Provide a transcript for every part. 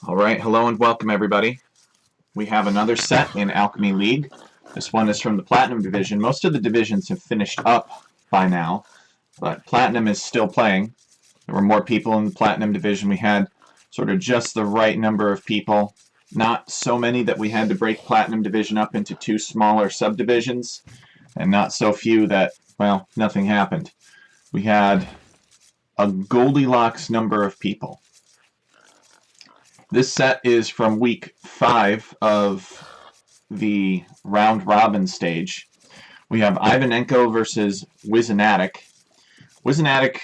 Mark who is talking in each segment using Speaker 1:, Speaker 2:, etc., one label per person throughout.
Speaker 1: Alright, hello and welcome everybody. We have another set in Alchemy League. This one is from the Platinum Division. Most of the divisions have finished up by now, but Platinum is still playing. There were more people in the Platinum Division. We had sort of just the right number of people. Not so many that we had to break Platinum Division up into two smaller subdivisions, and not so few that, well, nothing happened. We had a Goldilocks number of people. This set is from week 5 of the round robin stage. We have Ivanenko versus Wizanatic. Wizanatic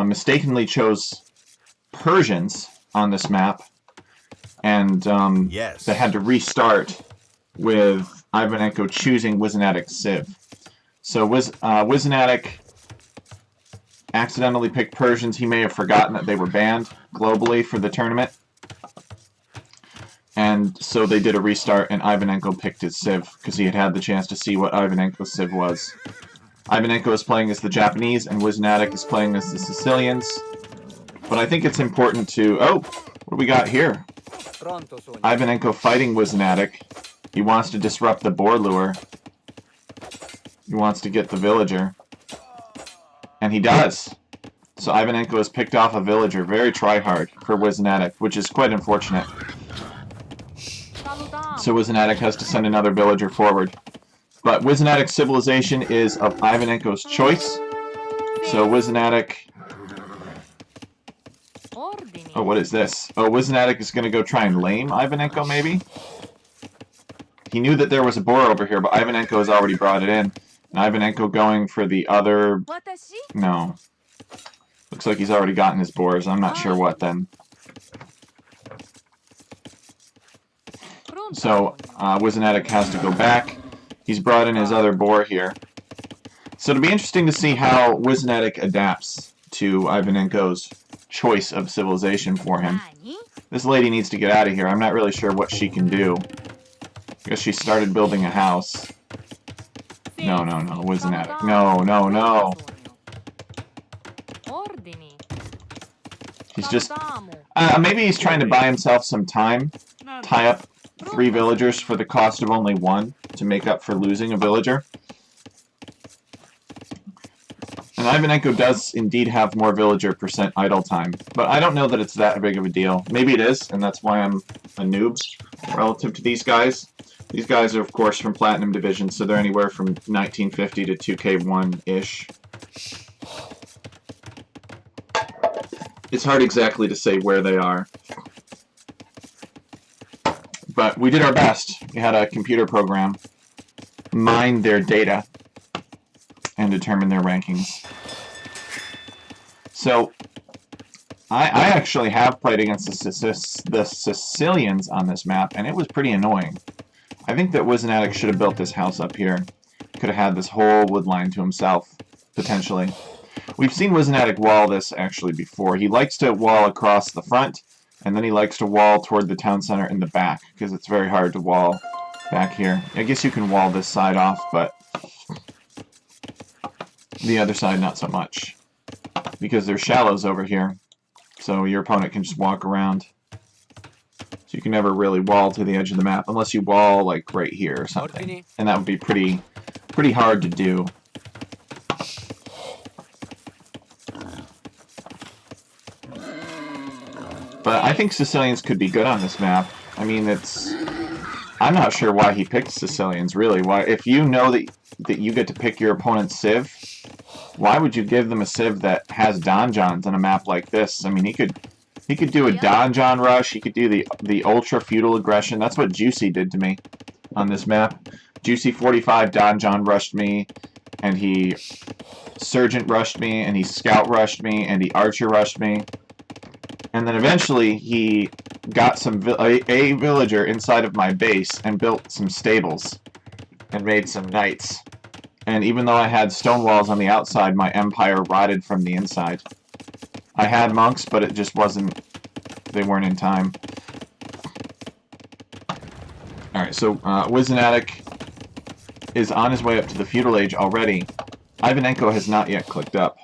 Speaker 1: mistakenly chose Persians on this map, and they had to restart with Ivanenko choosing Wizanatic's Civ. So Wizanatic accidentally picked Persians. He may have forgotten that they were banned globally for the tournament. And so they did a restart, and Ivanenko picked his Civ, because he had the chance to see what Ivanenko's Civ was. Ivanenko is playing as the Japanese, and Wizanatic is playing as the Sicilians. But I think it's important to... Oh! What do we got here? Ivanenko fighting Wizanatic. He wants to disrupt the boar lure. He wants to get the villager. And he does! So Ivanenko has picked off a villager. Very try-hard for Wizanatic, which is quite unfortunate. So Wizanatic has to send another villager forward. But Wizanatic's civilization is of Ivanenko's choice. So Wizanatic... Oh, what is this? Oh, Wizanatic is going to go try and lame Ivanenko, maybe? He knew that there was a boar over here, but Ivanenko has already brought it in. And Ivanenko going for the other... No. Looks like he's already gotten his boars. I'm not sure what then. So, Wizanatic has to go back. He's brought in his other boar here. So it'll be interesting to see how Wizanatic adapts to Ivanenko's choice of civilization for him. This lady needs to get out of here. I'm not really sure what she can do. I guess she started building a house. No, Wizanatic. No. He's just... maybe he's trying to buy himself some time. Tie up 3 villagers for the cost of only 1 to make up for losing a villager. And Ivanenko does indeed have more villager percent idle time, but I don't know that it's that big of a deal. Maybe it is, and that's why I'm a noob relative to these guys. These guys are, of course, from Platinum Division, so they're anywhere from 1950 to 2K1-ish. It's hard exactly to say where they are. But we did our best. We had a computer program mine their data and determine their rankings. So, I actually have played against the Sicilians on this map, and it was pretty annoying. I think that Wizanatic should have built this house up here. Could have had this whole wood line to himself, potentially. We've seen Wizanatic wall this actually before. He likes to wall across the front, and then he likes to wall toward the town center in the back, because it's very hard to wall back here. I guess you can wall this side off, but the other side not so much. Because there's shallows over here, so your opponent can just walk around. So you can never really wall to the edge of the map, unless you wall like right here or something. And that would be pretty hard to do. But I think Sicilians could be good on this map. I mean, I'm not sure why he picked Sicilians, really. Why, if you know that you get to pick your opponent's Civ, why would you give them a Civ that has donjons on a map like this? I mean, he could do a donjon rush. He could do the ultra feudal aggression. That's what Juicy did to me on this map. Juicy 45 donjon rushed me, and he sergeant rushed me, and he scout rushed me, and he archer rushed me. And then eventually he got a villager inside of my base and built some stables and made some knights. And even though I had stone walls on the outside, my empire rotted from the inside. I had monks, but it just wasn't... They weren't in time. Alright, so Wizanatic is on his way up to the feudal age already. Ivanenko has not yet clicked up.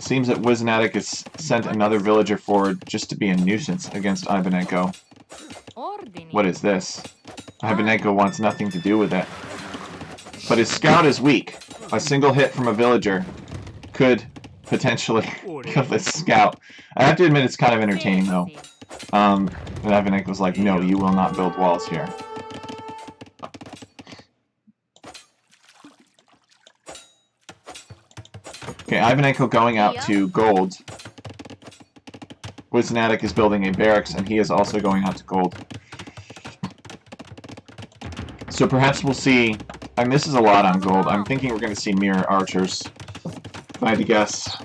Speaker 1: seems that Wisnatic has sent another villager forward just to be a nuisance against Ivanenko. What is this? Ivanenko wants nothing to do with it. But his scout is weak. A single hit from a villager could potentially kill this scout. I have to admit it's kind of entertaining though. And Ivanenko's like, no, you will not build walls here. Okay, Ivanenko going out to gold. Wisnatic is building a barracks, and he is also going out to gold. So perhaps we'll see... And this is a lot on gold. I'm thinking we're going to see mirror archers. If I had to guess.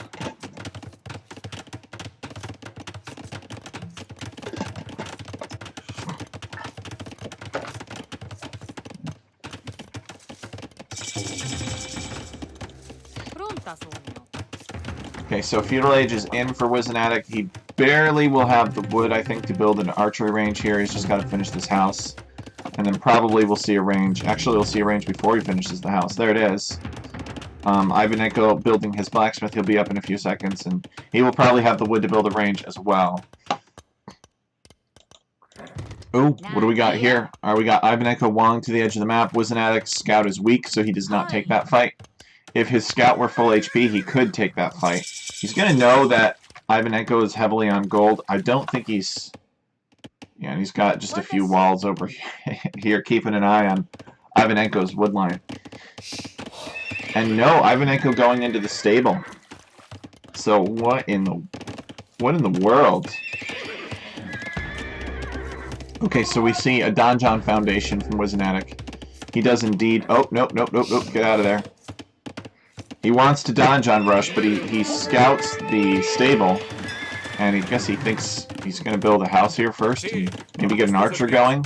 Speaker 1: Okay, so Feudal Age is in for Wisnatic. He barely will have the wood, I think, to build an archery range here. He's just got to finish this house. And then probably we'll see a range. Actually, we'll see a range before he finishes the house. There it is. Ivanenko building his blacksmith. He'll be up in a few seconds. And he will probably have the wood to build a range as well. Oh, what do we got here? We got Ivanenko walling to the edge of the map. Wisnatic's scout is weak, so he does not take that fight. If his scout were full HP, he could take that fight. He's going to know that Ivanenko is heavily on gold. I don't think he's... Yeah, and he's got just a few walls over here keeping an eye on Ivanenko's wood line. And no, Ivanenko going into the stable. So what in the world? Okay, so we see a Donjon Foundation from Wisnatic. He does indeed... Oh, nope, nope, nope, nope, get out of there. He wants to Donjon Rush, but he scouts the stable, and I guess he thinks he's going to build a house here first, and maybe get an archer going.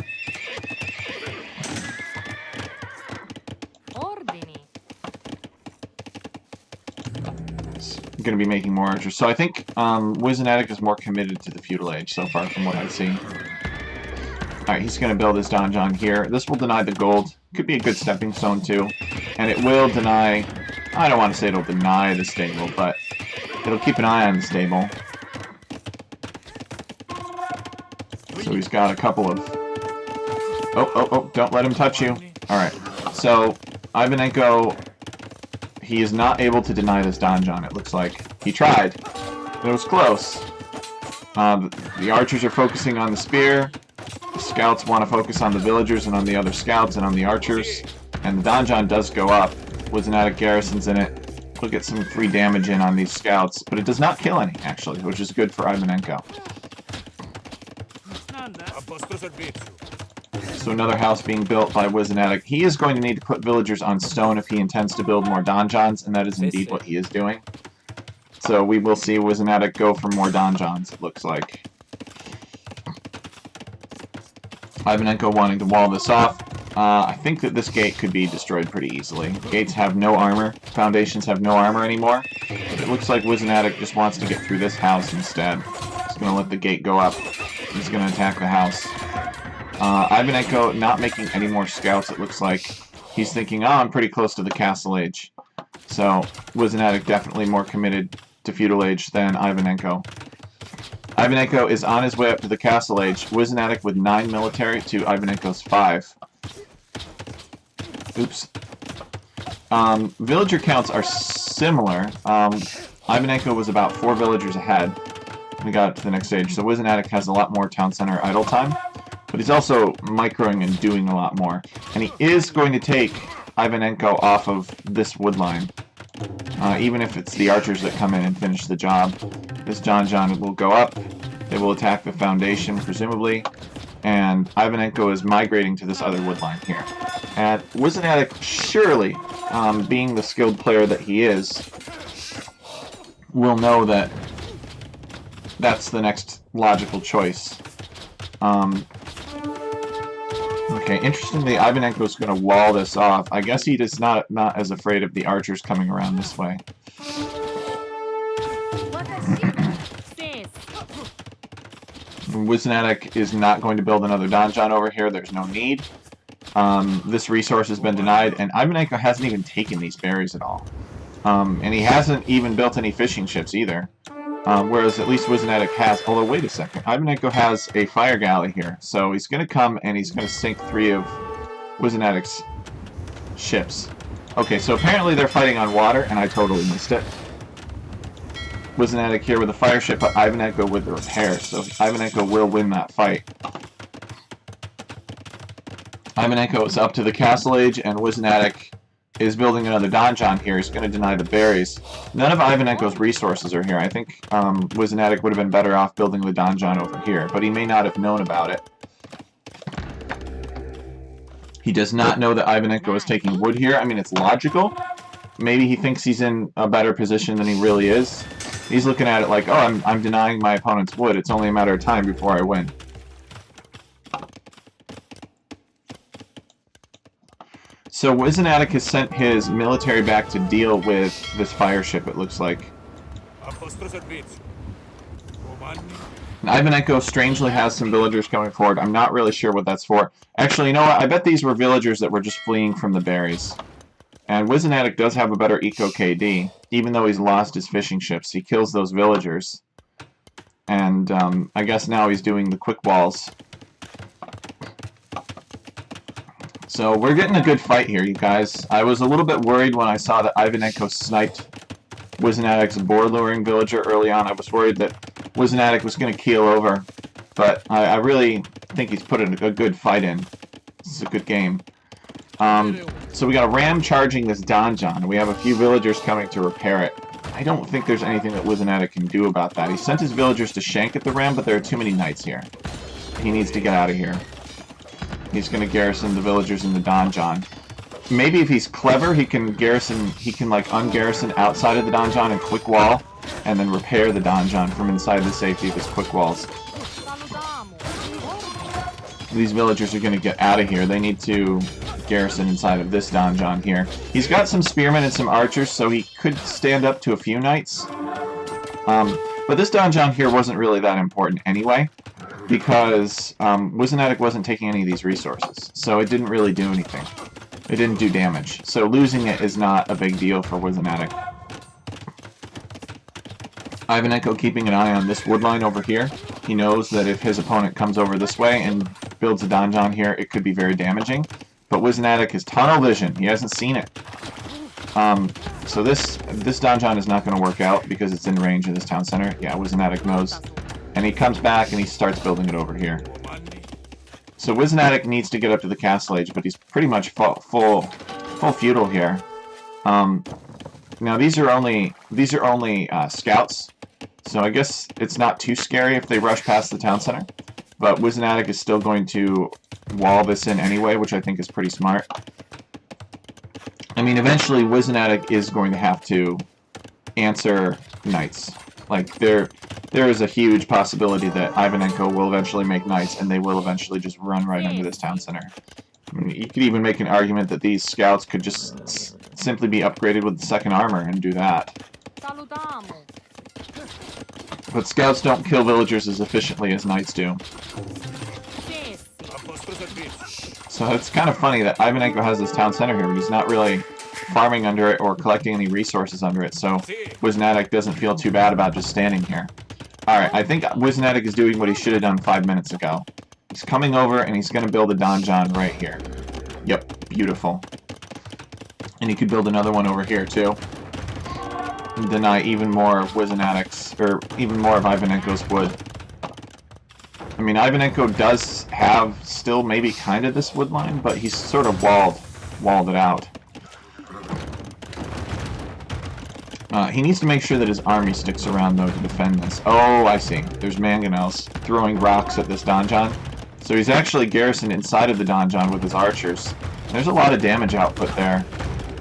Speaker 1: He's going to be making more archers. So I think Wisnatic is more committed to the Feudal Age so far from what I see. Alright, he's going to build his donjon here. This will deny the gold. Could be a good stepping stone too. And it will deny... I don't want to say it'll deny the stable, but it'll keep an eye on the stable. So he's got a couple of... Oh, don't let him touch you. Alright, so Ivanenko, he is not able to deny this donjon, it looks like. He tried, but it was close. The archers are focusing on the spear. The scouts want to focus on the villagers and on the other scouts and on the archers. And the donjon does go up. Wisnatic garrisons in it. We'll get some free damage in on these scouts, but it does not kill any, actually, which is good for Ivanenko. So another house being built by Wisnatic. He is going to need to put villagers on stone if he intends to build more donjons, and that is indeed what he is doing. So we will see Wisnatic go for more donjons, it looks like. Ivanenko wanting to wall this off. I think that this gate could be destroyed pretty easily. Gates have no armor. Foundations have no armor anymore. It looks like Wisnatic just wants to get through this house instead. He's going to let the gate go up. He's going to attack the house. Ivanenko not making any more scouts, it looks like. He's thinking, oh, I'm pretty close to the Castle Age. So, Wisnatic definitely more committed to Feudal Age than Ivanenko. Ivanenko is on his way up to the Castle Age. Wisnatic with 9 military to Ivanenko's 5. Oops. Villager counts are similar. Ivanenko was about 4 villagers ahead. We got to the next stage. So Wisnatic has a lot more town center idle time. But he's also microing and doing a lot more. And he is going to take Ivanenko off of this wood line. Even if it's the archers that come in and finish the job. This donjon will go up. They will attack the foundation, presumably. And Ivanenko is migrating to this other wood line here. And Wisnatic, surely, being the skilled player that he is, will know that that's the next logical choice. Okay, interestingly, Ivanenko is going to wall this off. I guess he is not as afraid of the archers coming around this way. Wisnatic is not going to build another donjon over here. There's no need. This resource has been denied, and Ivanenko hasn't even taken these berries at all. And he hasn't even built any fishing ships either. Whereas at least Wisnatic has. Although, wait a second. Ivanenko has a fire galley here. So he's going to come and he's going to sink 3 of Wisnatic's ships. Okay, so apparently they're fighting on water, and I totally missed it. Wisnatic here with a fire ship, but Ivanenko with the repair. So Ivanenko will win that fight. Ivanenko is up to the Castle Age, and Wisnatic is building another donjon here. He's going to deny the berries. None of Ivanenko's resources are here. I think Wisnatic would have been better off building the donjon over here, but he may not have known about it. He does not know that Ivanenko is taking wood here. I mean, it's logical. Maybe he thinks he's in a better position than he really is. He's looking at it like, oh, I'm denying my opponent's wood. It's only a matter of time before I win. So Wisnatic has sent his military back to deal with this fire ship, it looks like. And Ivanenko strangely has some villagers coming forward. I'm not really sure what that's for. Actually, you know what? I bet these were villagers that were just fleeing from the berries. And Wisnatic does have a better eco KD, even though he's lost his fishing ships. He kills those villagers. And I guess now he's doing the quick walls. So we're getting a good fight here, you guys. I was a little bit worried when I saw that Ivanenko sniped Wisnatic's boar luring villager early on. I was worried that Wisnatic was going to keel over, but I really think he's put a good fight in. This is a good game. So we got a ram charging this donjon. We have a few villagers coming to repair it. I don't think there's anything that Wisnatic can do about that. He sent his villagers to shank at the ram, but there are too many knights here. He needs to get out of here. He's going to garrison the villagers in the donjon. Maybe if he's clever, he can like ungarrison outside of the donjon and quick wall, and then repair the donjon from inside the safety of his quick walls. These villagers are going to get out of here. They need to garrison inside of this donjon here. He's got some spearmen and some archers, so he could stand up to a few knights. But this donjon here wasn't really that important anyway, because Wisnatic wasn't taking any of these resources, so it didn't really do anything. It didn't do damage, so losing it is not a big deal for Wisnatic. Ivanenko keeping an eye on this wood line over here. He knows that if his opponent comes over this way and builds a donjon here, it could be very damaging. But Wisnatic has tunnel vision. He hasn't seen it. So this donjon is not going to work out because it's in range of this town center. Yeah, Wisnatic knows. And he comes back and he starts building it over here. So Wisnatic needs to get up to the Castle Age, but he's pretty much full feudal here. Now these are only scouts, so I guess it's not too scary if they rush past the town center. But Wisnatic is still going to wall this in anyway, which I think is pretty smart. I mean, eventually Wisnatic is going to have to answer knights. Like, there is a huge possibility that Ivanenko will eventually make knights, and they will eventually just run right under this town center. I mean, you could even make an argument that these scouts could just simply be upgraded with the second armor and do that. But scouts don't kill villagers as efficiently as knights do. So it's kind of funny that Ivanenko has this town center here, but he's not really farming under it or collecting any resources under it, so Wisnatic doesn't feel too bad about just standing here. Alright, I think Wisnatic is doing what he should have done 5 minutes ago. He's coming over and he's going to build a donjon right here. Yep, beautiful. And he could build another one over here too. And deny even more of Wisnatic's, or even more of Ivanenko's wood. I mean, Ivanenko does have still maybe kind of this wood line, but he's sort of walled it out. He needs to make sure that his army sticks around, though, to defend this. Oh, I see. There's mangonels throwing rocks at this donjon. So he's actually garrisoned inside of the donjon with his archers. There's a lot of damage output there.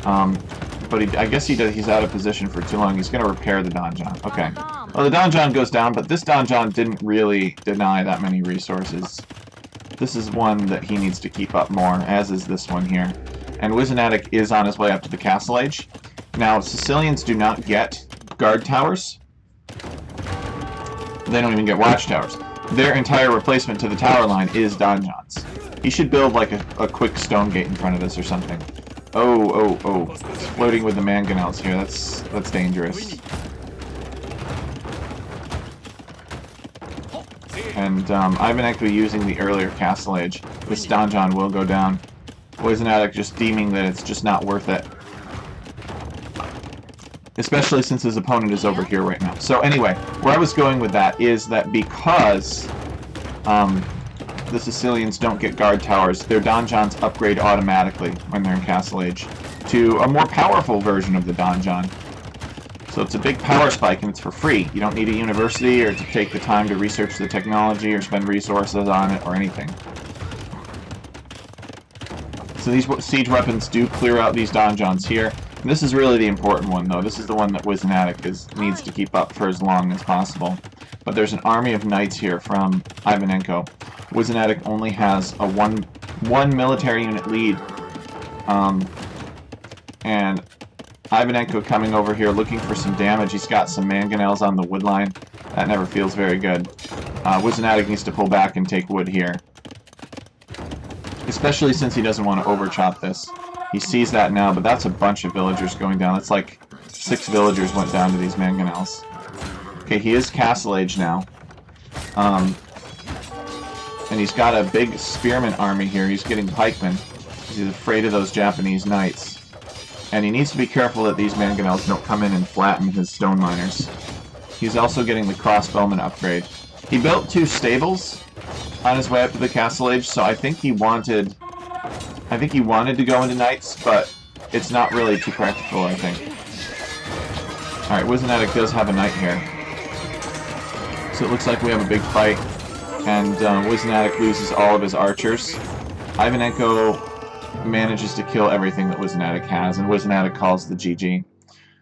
Speaker 1: But I guess he's out of position for too long. He's going to repair the donjon. Okay. Well, the donjon goes down, but this donjon didn't really deny that many resources. This is one that he needs to keep up more, as is this one here. And Wisnatic is on his way up to the Castle Age. Now, Sicilians do not get guard towers. They don't even get watchtowers. Their entire replacement to the tower line is donjons. He should build like a quick stone gate in front of this or something. Oh. Exploding with the mangonels here. That's dangerous. And Ivanenko using the earlier Castle Age. This donjon will go down. Poisonatic just deeming that it's just not worth it. Especially since his opponent is over here right now. So anyway, where I was going with that is that because the Sicilians don't get guard towers, their donjons upgrade automatically when they're in Castle Age to a more powerful version of the donjon. So it's a big power spike and it's for free. You don't need a university or to take the time to research the technology or spend resources on it or anything. So these siege weapons do clear out these donjons here. And this is really the important one though. This is the one that Wisnatic needs to keep up for as long as possible. But there's an army of knights here from Ivanenko. Wisnatic only has a one military unit lead. And Ivanenko coming over here looking for some damage. He's got some mangonels on the wood line. That never feels very good. Wisnatic needs to pull back and take wood here. Especially since he doesn't want to overchop this. He sees that now, but that's a bunch of villagers going down. That's like 6 villagers went down to these mangonels. Okay, he is Castle Age now. And he's got a big spearman army here. He's getting pikemen. He's afraid of those Japanese knights. And he needs to be careful that these mangonels don't come in and flatten his stone miners. He's also getting the crossbowman upgrade. He built 2 stables on his way up to the Castle Age, so I think he wanted to go into knights, but it's not really too practical, I think. Alright, Wisnatic does have a knight here. So it looks like we have a big fight, and Wisnatic loses all of his archers. Ivanenko manages to kill everything that Wisnatic has, and Wisnatic calls the GG.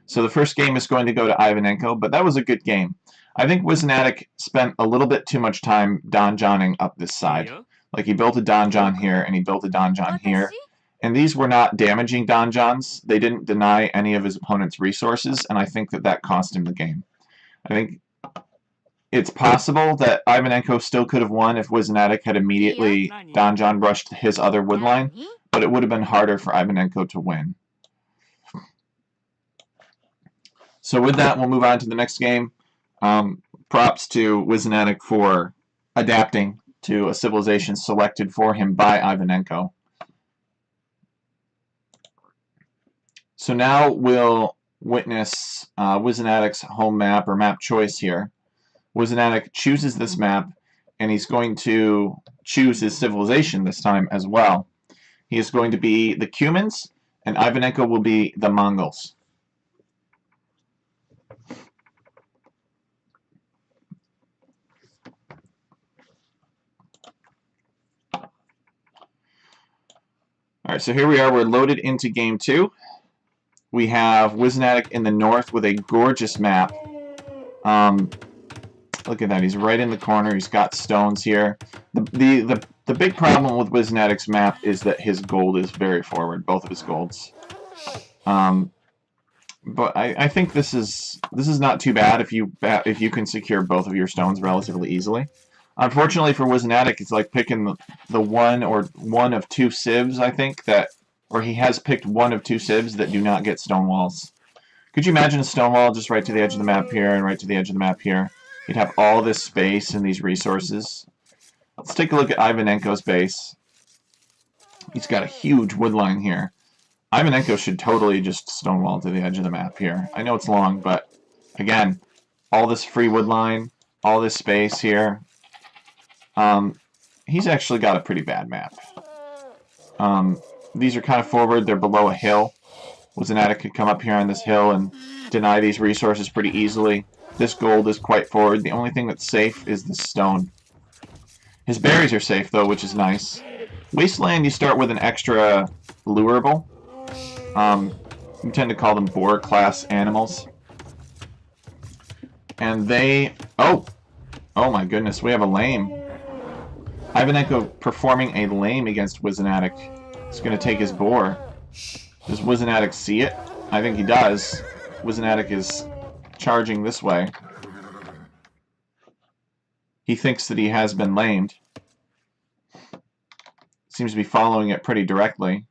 Speaker 1: So the first game is going to go to Ivanenko, but that was a good game. I think Wisnatic spent a little bit too much time donjoning up this side. Like, he built a donjon here, and he built a donjon here. And these were not damaging donjons. They didn't deny any of his opponent's resources, and I think that that cost him the game. I think it's possible that Ivanenko still could have won if Wisnatic had immediately donjon brushed his other woodline, but it would have been harder for Ivanenko to win. So with that, we'll move on to the next game. Props to Wisnatic for adapting to a civilization selected for him by Ivanenko. So now we'll witness Wisnatic's home map or map choice here. Wisnatic chooses this map, and he's going to choose his civilization this time as well. He is going to be the Cumans, and Ivanenko will be the Mongols. Alright, so here we are. We're loaded into Game 2. We have Wisnatic in the north with a gorgeous map. Look at that. He's right in the corner. He's got stones here. The big problem with Wisnatic's map is that his gold is very forward, both of his golds. But I think this is not too bad if you can secure both of your stones relatively easily. Unfortunately for Wisnatic, it's like picking the one of 2 civs, I think, or he has picked one of 2 civs that do not get stone walls. Could you imagine a stone wall just right to the edge of the map here and right to the edge of the map here? You'd have all this space and these resources. Let's take a look at Ivanenko's base. He's got a huge wood line here. Ivanenko should totally just stonewall to the edge of the map here. I know it's long, but again, all this free wood line, all this space here. He's actually got a pretty bad map. These are kind of forward. They're below a hill. Wisnatic could come up here on this hill and deny these resources pretty easily. This gold is quite forward. The only thing that's safe is the stone. His berries are safe, though, which is nice. Wasteland, you start with an extra lurable. We tend to call them boar-class animals. And they... Oh my goodness, we have a lame. Ivanenko performing a lame against Wisnatic. He's going to take his boar. Does Wisnatic see it? I think he does. Wisnatic is charging this way. He thinks that he has been lamed. Seems to be following it pretty directly.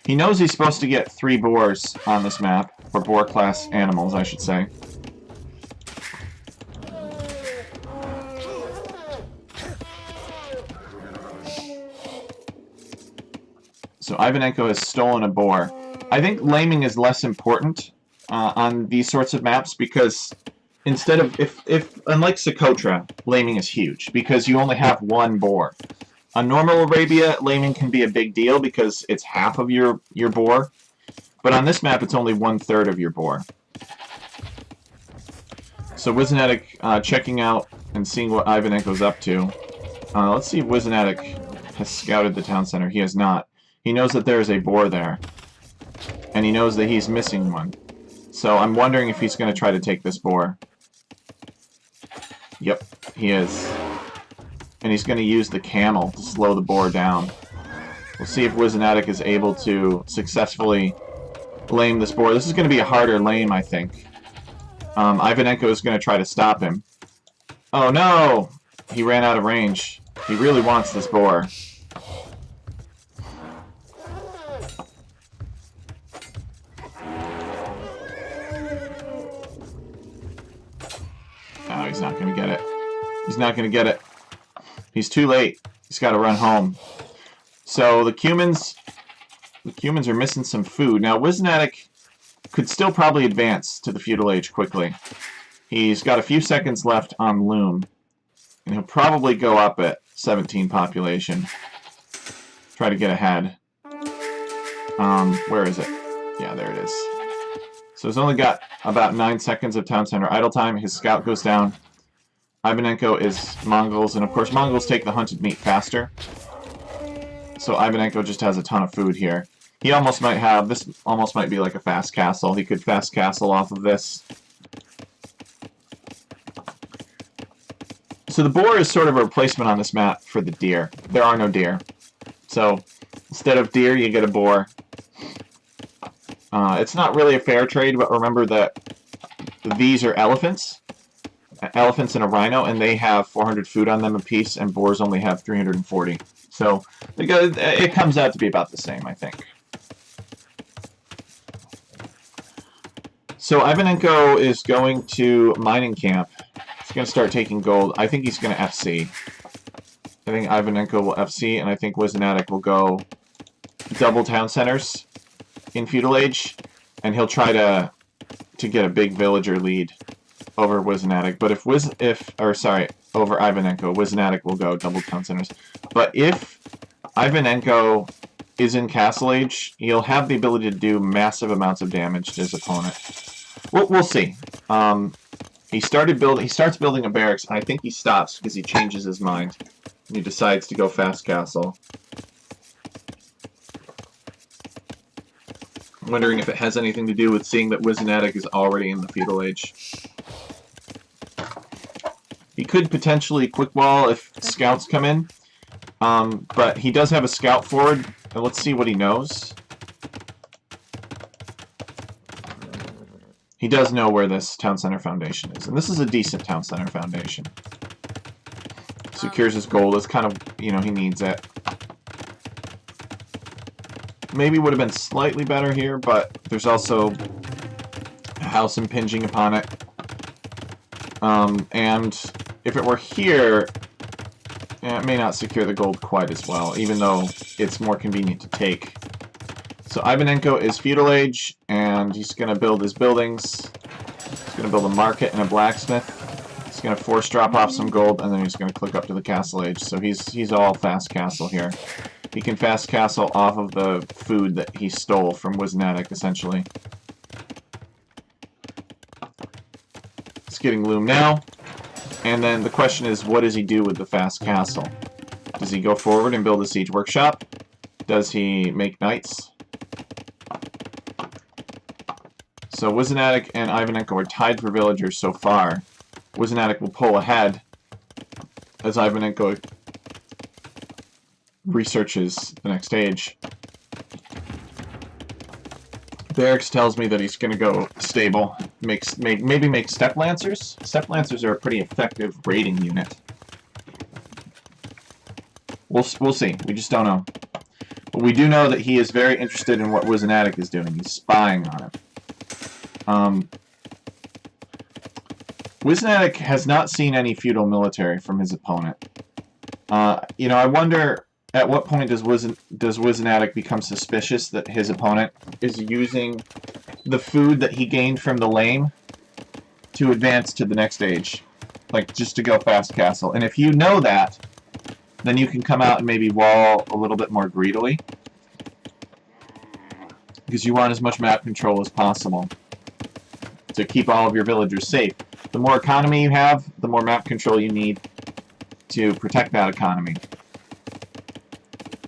Speaker 1: He knows he's supposed to get 3 boars on this map, or boar class animals, I should say. So Ivanenko has stolen a boar. I think laming is less important on these sorts of maps because instead of, unlike Socotra, laming is huge because you only have 1 boar. On normal Arabia, laming can be a big deal because it's half of your boar. But on this map, it's only 1/3 of your boar. So Wizenetic checking out and seeing what Ivanenko's up to. Let's see if Wizenetic has scouted the town center. He has not. He knows that there is a boar there. And he knows that he's missing one. So I'm wondering if he's going to try to take this boar. Yep, he is. And he's going to use the camel to slow the boar down. We'll see if Wizenetic is able to successfully lame this boar. This is going to be a harder lame, I think. Ivanenko is going to try to stop him. Oh no! He ran out of range. He really wants this boar. Oh, he's not going to get it. He's not going to get it. He's too late. He's got to run home. So the Cumans are missing some food. Now, Wizenetic could still probably advance to the feudal age quickly. He's got a few seconds left on Loom. And he'll probably go up at 17 population. Try to get ahead. Where is it? Yeah, there it is. So he's only got about 9 seconds of town center idle time. His scout goes down. Ivanenko is Mongols, and of course Mongols take the hunted meat faster. So Ivanenko just has a ton of food here. He almost might have, this almost might be like a fast castle. He could fast castle off of this. So the boar is sort of a replacement on this map for the deer. There are no deer. So instead of deer, you get a boar. It's not really a fair trade, but remember that these are elephants. Elephants and a rhino, and they have 400 food on them apiece, and boars only have 340. So it comes out to be about the same, I think. So Ivanenko is going to mining camp. He's going to start taking gold. I think he's going to FC. I think Ivanenko will FC, and I think Wizenetic will go double town centers in feudal age, and he'll try to get a big villager lead over Wizenetic. But over Ivanenko, Wizenetic will go double town centers. But if Ivanenko is in Castle Age, he'll have the ability to do massive amounts of damage to his opponent. We'll see. He starts building a barracks, and I think he stops because he changes his mind. And he decides to go fast castle. I'm wondering if it has anything to do with seeing that Wizenetic is already in the feudal age. He could potentially quick wall if scouts come in, but he does have a scout forward, and let's see what he knows. He does know where this town center foundation is, and this is a decent town center foundation. Secures his gold. It's kind of, he needs it. Maybe would have been slightly better here, but there's also a house impinging upon it. And if it were here, it may not secure the gold quite as well, even though it's more convenient to take. So Ivanenko is feudal age, and he's going to build his buildings. He's going to build a market and a blacksmith. He's going to force drop off some gold, and then he's going to click up to the castle age. So he's all fast castle here. He can fast castle off of the food that he stole from Wizenetic, essentially. It's getting loom now. And then the question is, what does he do with the fast castle? Does he go forward and build a siege workshop? Does he make knights? So Wizenetic and Ivanenko are tied for villagers so far. Wizenetic will pull ahead as Ivanenko researches the next stage. Barracks tells me that he's going to go stable. Maybe make Steppe Lancers. Steppe Lancers are a pretty effective raiding unit. We'll see. We just don't know. But we do know that he is very interested in what Wizanatic is doing. He's spying on him. Wizanatic has not seen any feudal military from his opponent. You know, I wonder at what point does Wizanatic become suspicious that his opponent is using the food that he gained from the lame to advance to the next stage. Like, just to go fast castle. And if you know that, then you can come out and maybe wall a little bit more greedily. Because you want as much map control as possible to keep all of your villagers safe. The more economy you have, the more map control you need to protect that economy.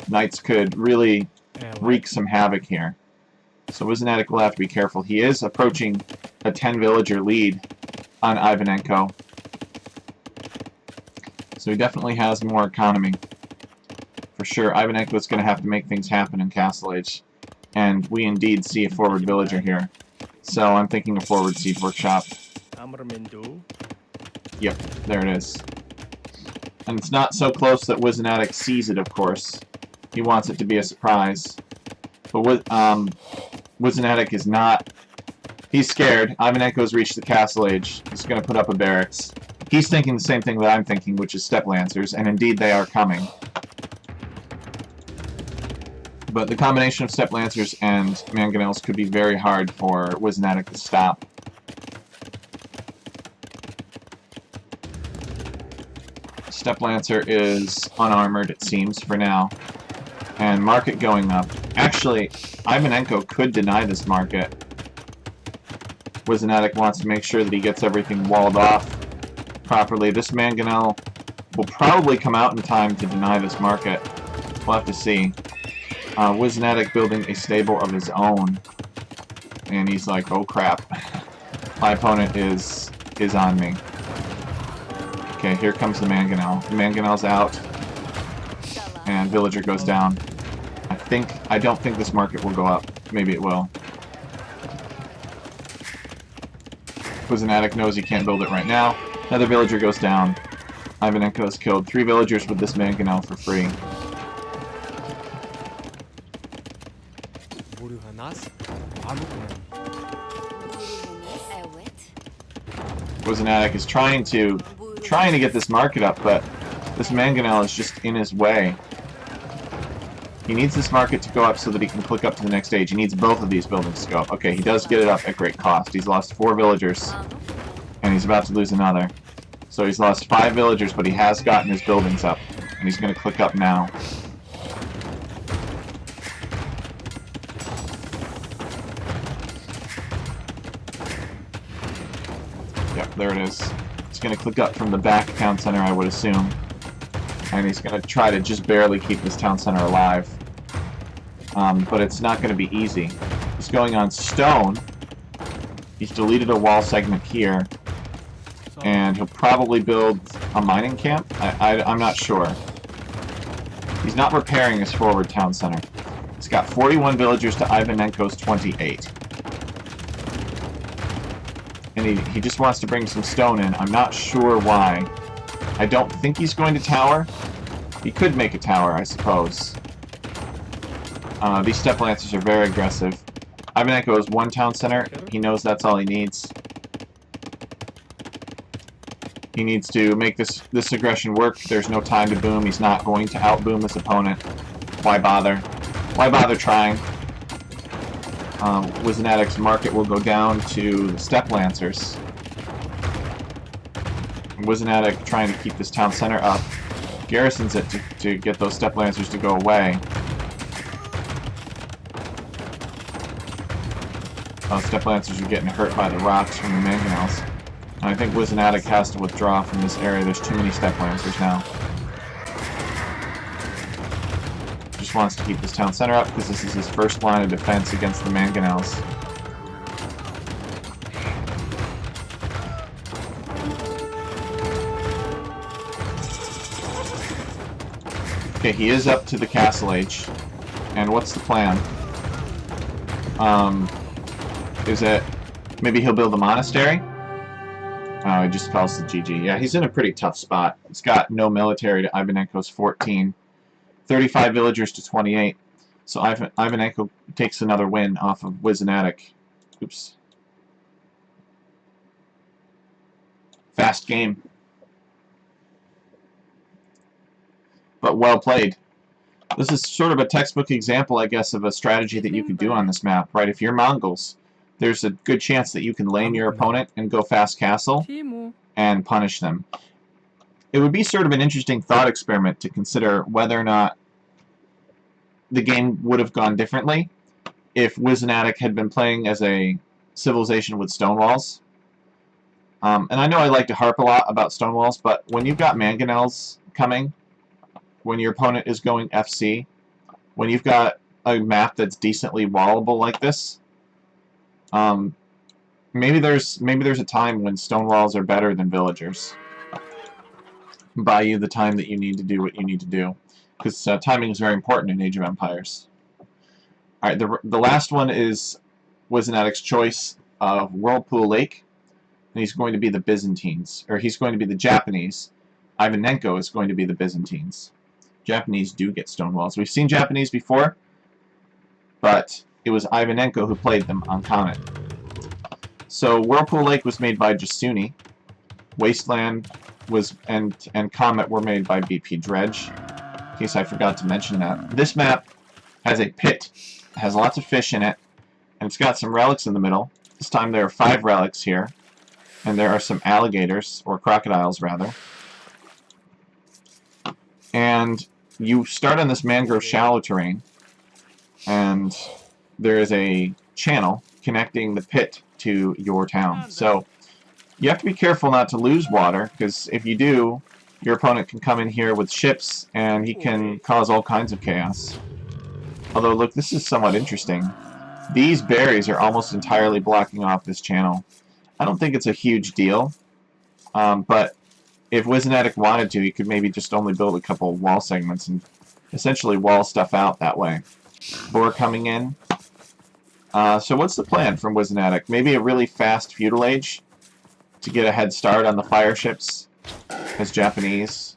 Speaker 1: Knights could really wreak some havoc here. So Wizanatic will have to be careful. He is approaching a 10-villager lead on Ivanenko. So he definitely has more economy. For sure, Ivanenko is going to have to make things happen in Castle Age. And we indeed see a forward villager here. So I'm thinking a forward siege workshop. Yep, there it is. And it's not so close that Wizanatic sees it, of course. He wants it to be a surprise. But Wizanatic is not... He's scared. Ivanenko's reached the Castle Age. He's going to put up a barracks. He's thinking the same thing that I'm thinking, which is Steppe Lancers, and indeed they are coming. But the combination of Steppe Lancers and Mangonels could be very hard for Wizanatic to stop. Steppe Lancer is unarmored, it seems, for now. And market going up. Actually, Ivanenko could deny this market. Wizanatic wants to make sure that he gets everything walled off properly. This Mangonel will probably come out in time to deny this market. We'll have to see. Wizanatic building a stable of his own. And he's like, oh crap. My opponent is on me. Okay, here comes the Mangonel. The Mangonel's out. And villager goes down. I don't think this market will go up. Maybe it will. Wizanatic knows he can't build it right now. Another villager goes down. Ivanenko has killed 3 villagers with this Mangonel for free. Wizanatic is trying to get this market up, but this Mangonel is just in his way. He needs this market to go up so that he can click up to the next stage. He needs both of these buildings to go up. Okay, he does get it up at great cost. He's lost 4 villagers, and he's about to lose another. So he's lost 5 villagers, but he has gotten his buildings up, and he's going to click up now. Yep, there it is. He's going to click up from the back town center, I would assume. And he's going to try to just barely keep this town center alive. But it's not going to be easy. He's going on stone. He's deleted a wall segment here. And he'll probably build a mining camp? I'm not sure. He's not repairing his forward town center. He's got 41 villagers to Ivanenko's 28. And he just wants to bring some stone in. I'm not sure why. I don't think he's going to tower. He could make a tower, I suppose. These Steppe Lancers are very aggressive. Ivanenko has 1 town center. He knows that's all he needs. He needs to make this aggression work. There's no time to boom. He's not going to outboom his opponent. Why bother? Why bother trying? Wizanatic's market will go down to the Steppe Lancers. Wizanatic trying to keep this town center up. Garrisons it to get those Steppe Lancers to go away. Steppe Lancers are getting hurt by the rocks from the Mangonels. And I think Wizanatic has to withdraw from this area. There's too many Steppe Lancers now. Just wants to keep this town center up because this is his first line of defense against the Mangonels. Okay, he is up to the Castle Age. And what's the plan? Is it... Maybe he'll build a monastery? Oh, he just calls the GG. Yeah, he's in a pretty tough spot. He's got no military to Ivanenko's 14. 35 villagers to 28. So Ivanenko takes another win off of Wizanatic. Oops. Fast game. But well played. This is sort of a textbook example, I guess, of a strategy that you could do on this map, right? If you're Mongols, there's a good chance that you can lane your opponent and go fast castle and punish them. It would be sort of an interesting thought experiment to consider whether or not the game would have gone differently if Wizanatic had been playing as a civilization with stone walls. And I know I like to harp a lot about stone walls, but when you've got mangonels coming, when your opponent is going FC, when you've got a map that's decently wallable like this, maybe there's a time when stone walls are better than villagers. Buy you the time that you need to do what you need to do, because timing is very important in Age of Empires. All right, the last one is Wizanatic's choice of Whirlpool Lake, and he's going to be the Byzantines, or he's going to be the Japanese. Ivanenko is going to be the Byzantines. Japanese do get stone walls. We've seen Japanese before, but it was Ivanenko who played them on Comet. So Whirlpool Lake was made by Jasuni. Wasteland and Comet were made by BP Dredge, in case I forgot to mention that. This map has a pit. It has lots of fish in it, and it's got some relics in the middle. This time there are 5 relics here, and there are some alligators, or crocodiles rather. And you start on this mangrove shallow terrain, and there is a channel connecting the pit to your town. So you have to be careful not to lose water, because if you do, your opponent can come in here with ships, and he can cause all kinds of chaos. Although, look, this is somewhat interesting. These berries are almost entirely blocking off this channel. I don't think it's a huge deal, but if Wizanatic wanted to, he could maybe just only build a couple wall segments and essentially wall stuff out that way. Boar coming in. So what's the plan from Wizanatic? Maybe a really fast feudal age to get a head start on the fire ships as Japanese.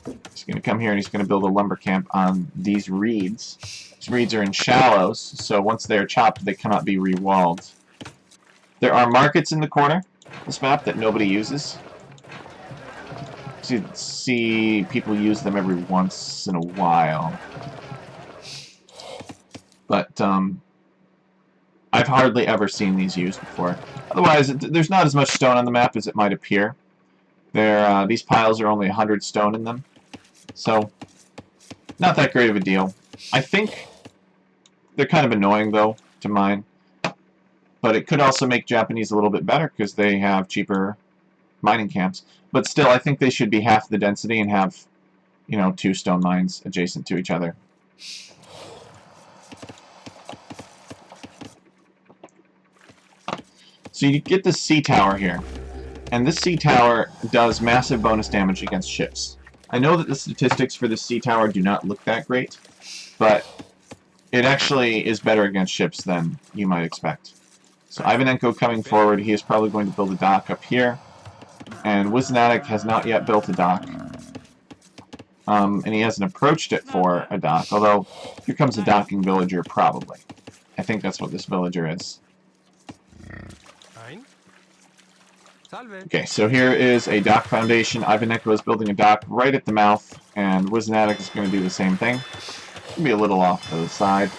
Speaker 1: He's going to come here and he's going to build a lumber camp on these reeds. These reeds are in shallows, so once they're chopped, they cannot be re-walled. There are markets in the corner of this map that nobody uses. So you see people use them every once in a while. But I've hardly ever seen these used before. Otherwise, there's not as much stone on the map as it might appear. These piles are only 100 stone in them. So, not that great of a deal. I think they're kind of annoying, though, to mine. But it could also make Japanese a little bit better, because they have cheaper mining camps. But still, I think they should be half the density and have, 2 stone mines adjacent to each other. So you get this sea tower here. And this sea tower does massive bonus damage against ships. I know that the statistics for this sea tower do not look that great, but it actually is better against ships than you might expect. So Ivanenko coming forward, he is probably going to build a dock up here. And Wizanatic has not yet built a dock. And he hasn't approached it for a dock, although here comes a docking villager, probably. I think that's what this villager is. Okay, so here is a dock foundation. Ivanenko is building a dock right at the mouth, and Wizanatic is going to do the same thing. It'll be a little off to the side.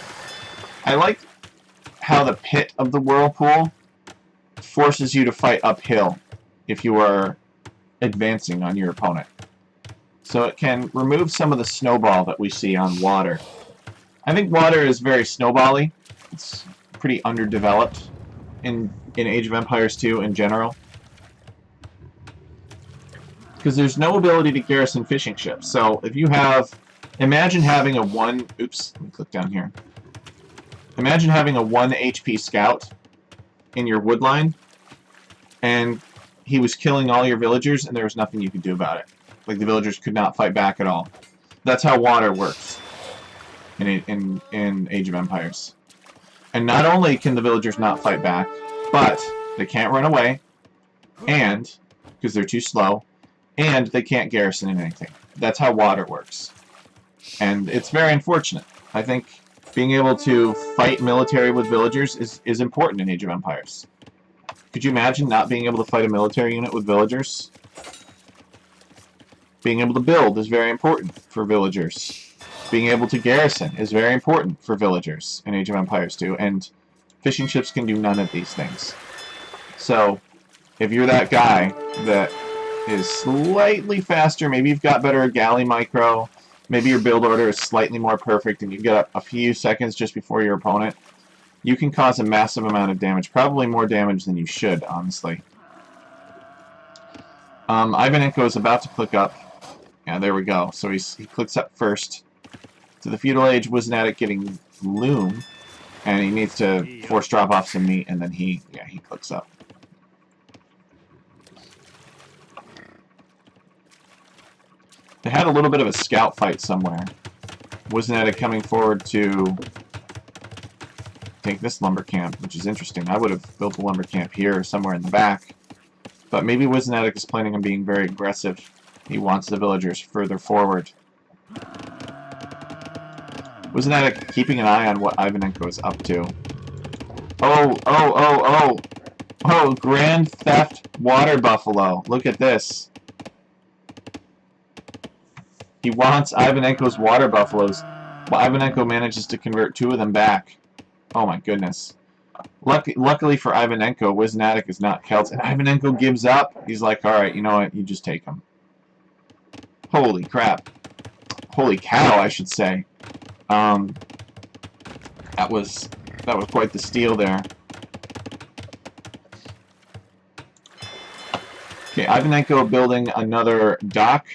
Speaker 1: I like how the pit of the whirlpool forces you to fight uphill if you are advancing on your opponent. So it can remove some of the snowball that we see on water. I think water is very snowbally. It's pretty underdeveloped in Age of Empires 2 in general. Because there's no ability to garrison fishing ships. So if you have... Imagine having a 1... Oops, let me click down here. Imagine having a 1 HP scout in your wood line, and he was killing all your villagers, and there was nothing you could do about it. Like, the villagers could not fight back at all. That's how water works in Age of Empires. And not only can the villagers not fight back, but they can't run away, and, because they're too slow, and they can't garrison in anything. That's how water works. And it's very unfortunate. I think Being able to fight military with villagers is important in Age of Empires. Could you imagine not being able to fight a military unit with villagers? Being able to build is very important for villagers. Being able to garrison is very important for villagers in Age of Empires 2, and fishing ships can do none of these things. So, if you're that guy that is slightly faster, maybe you've got better galley micro, maybe your build order is slightly more perfect and you've got a few seconds just before your opponent, you can cause a massive amount of damage, probably more damage than you should, honestly. Ivanenko is about to click up. Yeah, there we go. So he clicks up first. To the Feudal Age, Wisnatic getting Loom, and he needs to force drop off some meat, and then he clicks up. They had a little bit of a scout fight somewhere. Wisnatic coming forward to take this lumber camp, which is interesting. I would have built a lumber camp here somewhere in the back. But maybe Wisnatic is planning on being very aggressive. He wants the villagers further forward. Wisnatic keeping an eye on what Ivanenko is up to. Oh, Grand Theft Water Buffalo. Look at this. He wants Ivanenko's water buffaloes. Well, Ivanenko manages to convert 2 of them back. Oh my goodness. Luckily for Ivanenko, Wisnatic is not Celts, and Ivanenko gives up. He's like, alright, you know what, you just take them. Holy crap. Holy cow, I should say. That was quite the steal there. Okay, Ivanenko building another dock.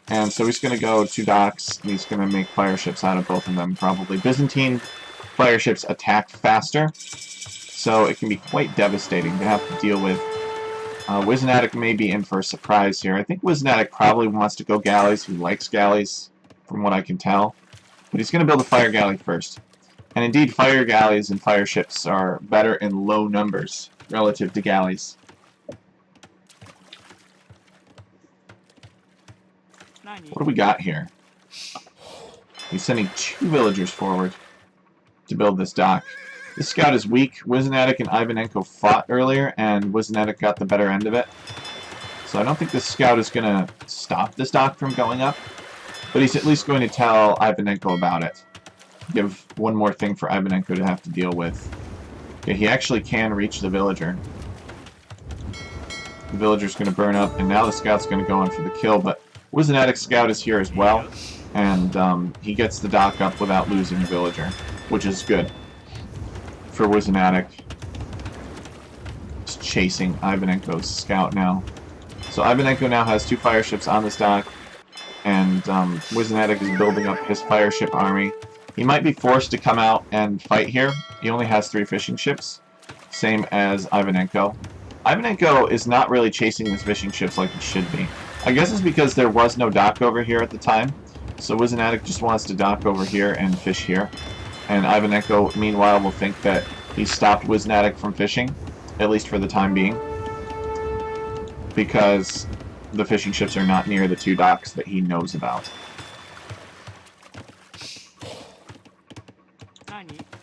Speaker 1: And so he's going to go 2 docks. He's going to make fire ships out of both of them, probably. Byzantine fire ships attack faster, so it can be quite devastating to have to deal with. Wisnatic may be in for a surprise here. I think Wisnatic probably wants to go galleys. He likes galleys, from what I can tell. But he's going to build a fire galley first. And indeed, fire galleys and fire ships are better in low numbers relative to galleys. What do we got here? He's sending 2 villagers forward to build this dock. This scout is weak. Wisnatic and Ivanenko fought earlier, and Wisnatic got the better end of it. So I don't think this scout is going to stop this dock from going up. But he's at least going to tell Ivanenko about it. Give one more thing for Ivanenko to have to deal with. Okay, he actually can reach the villager. The villager's going to burn up, and now the scout's going to go in for the kill, but Wisnatic's scout is here as well, and he gets the dock up without losing a villager, which is good for Wisnatic. He's chasing Ivanenko's scout now. So Ivanenko now has 2 fire ships on this dock, and Wisnatic is building up his fire ship army. He might be forced to come out and fight here. He only has 3 fishing ships, same as Ivanenko. Ivanenko is not really chasing his fishing ships like he should be. I guess it's because there was no dock over here at the time, so Wisnatic just wants to dock over here and fish here. And Ivanenko, meanwhile, will think that he stopped Wisnatic from fishing, at least for the time being, because the fishing ships are not near the 2 docks that he knows about.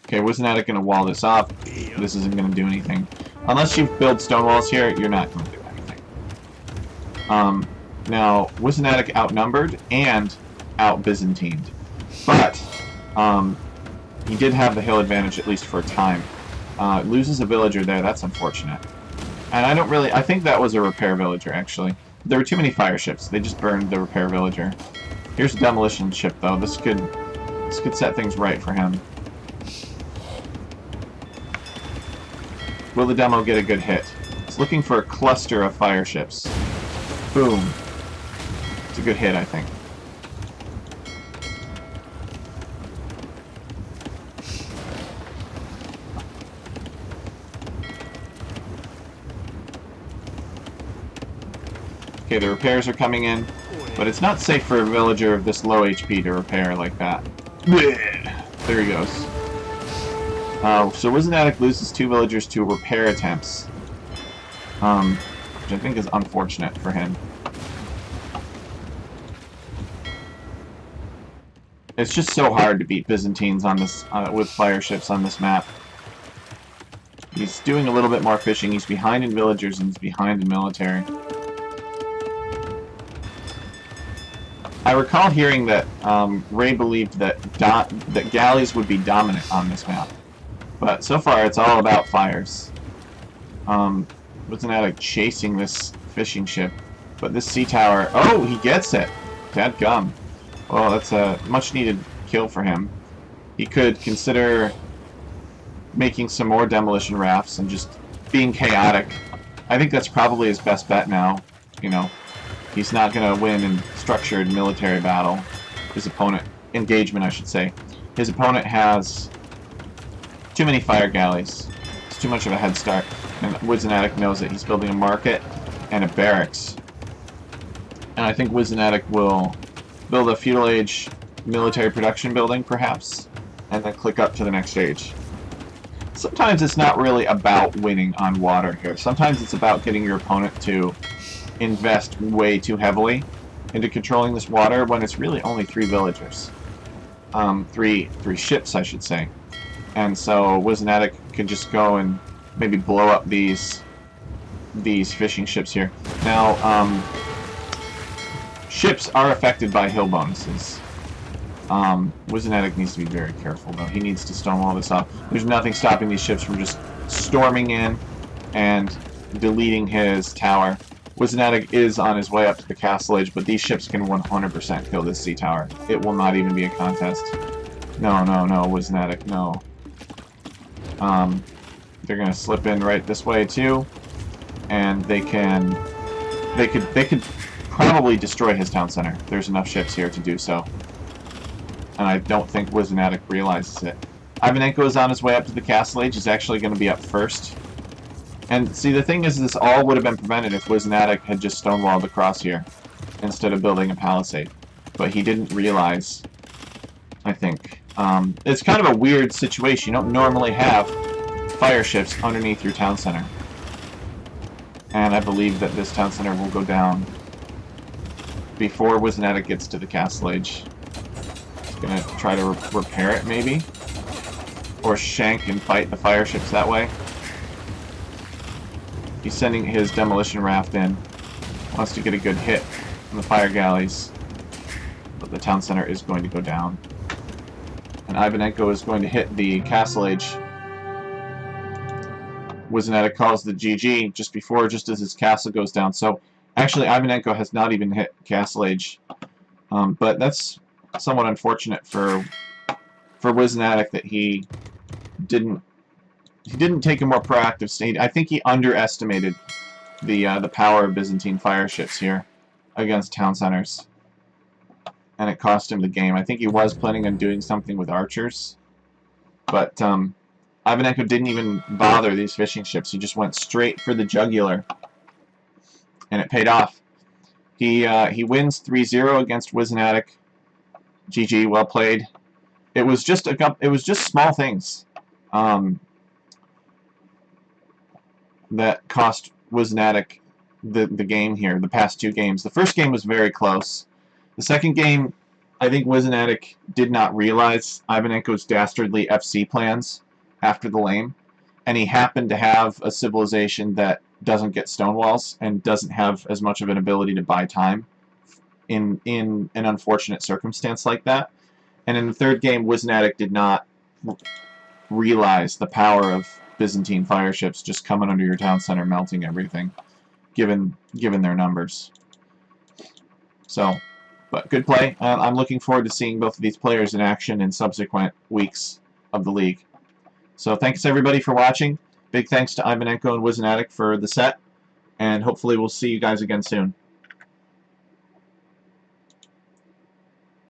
Speaker 1: Okay, Wisnatic going to wall this off. This isn't going to do anything. Unless you build stone walls here, you're not going to do anything. Now, Wisnatic outnumbered and out-Byzantined. But, he did have the hill advantage, at least for a time. Loses a villager there, that's unfortunate. And I think that was a repair villager, actually. There were too many fire ships, they just burned the repair villager. Here's a demolition ship, though. This could set things right for him. Will the demo get a good hit? It's looking for a cluster of fire ships. Boom. It's a good hit, I think. Okay, the repairs are coming in, but it's not safe for a villager of this low HP to repair like that. There he goes. So Wisnatic loses 2 villagers to repair attempts, which I think is unfortunate for him. It's just so hard to beat Byzantines on this with fire ships on this map. He's doing a little bit more fishing. He's behind in villagers and he's behind in military. I recall hearing that Ray believed that galleys would be dominant on this map, but so far it's all about fires. Wasn't chasing this fishing ship, but this sea tower. Oh, he gets it. Dadgum. Well, that's a much-needed kill for him. He could consider making some more demolition rafts and just being chaotic. I think that's probably his best bet now. You know, he's not going to win in structured military battle. His opponent, engagement I should say. His opponent has too many fire galleys. It's too much of a head start. And Wizenatic knows that he's building a market and a barracks. And I think Wizenatic will build a feudal age military production building, perhaps, and then click up to the next stage. Sometimes it's not really about winning on water here. Sometimes it's about getting your opponent to invest way too heavily into controlling this water when it's really only 3 villagers. Three ships, I should say. And so Wizenatic can just go and maybe blow up these fishing ships here. Now, ships are affected by hill bonuses. Wizenatic needs to be very careful, though. He needs to stonewall this off. There's nothing stopping these ships from just storming in and deleting his tower. Wizenatic is on his way up to the castle age, but these ships can 100% kill this sea tower. It will not even be a contest. No, no, no, Wizenatic, no. They're gonna slip in right this way too, and they could probably destroy his town center. There's enough ships here to do so. And I don't think Wizenatic realizes it. Ivanenko is on his way up to the castle age. He's actually going to be up first. And see, the thing is, this all would have been prevented if Wizenatic had just stonewalled across here instead of building a palisade. But he didn't realize, I think. It's kind of a weird situation. You don't normally have fire ships underneath your town center. And I believe that this town center will go down before Wizenatic gets to the castle age. Gonna try to repair it, maybe? Or shank and fight the fire ships that way. He's sending his demolition raft in. Wants to get a good hit on the fire galleys. But the town center is going to go down. And Ivanenko is going to hit the castle age. Wizenatic calls the GG just as his castle goes down. So, actually, Ivanenko has not even hit castle age. But that's somewhat unfortunate for Wizenatic that he didn't take a more proactive state. I think he underestimated the power of Byzantine fire ships here against town centers, and it cost him the game. I think he was planning on doing something with archers, but Ivanenko didn't even bother these fishing ships. He just went straight for the jugular, and it paid off. He wins 3-0 against Wizenatic. GG, well played. It was just small things that cost Wizenatic the game here. The past 2 games. The first game was very close. The second game, I think Wizenatic did not realize Ivanenko's dastardly FC plans after the lane, and he happened to have a civilization that doesn't get stonewalls and doesn't have as much of an ability to buy time in an unfortunate circumstance like that. And in the third game, Wizenatic did not realize the power of Byzantine fire ships just coming under your town center, melting everything, given their numbers. So, but good play. I'm looking forward to seeing both of these players in action in subsequent weeks of the league. So thanks everybody for watching. Big thanks to Ivanenko and Wizenatic for the set, and hopefully we'll see you guys again soon.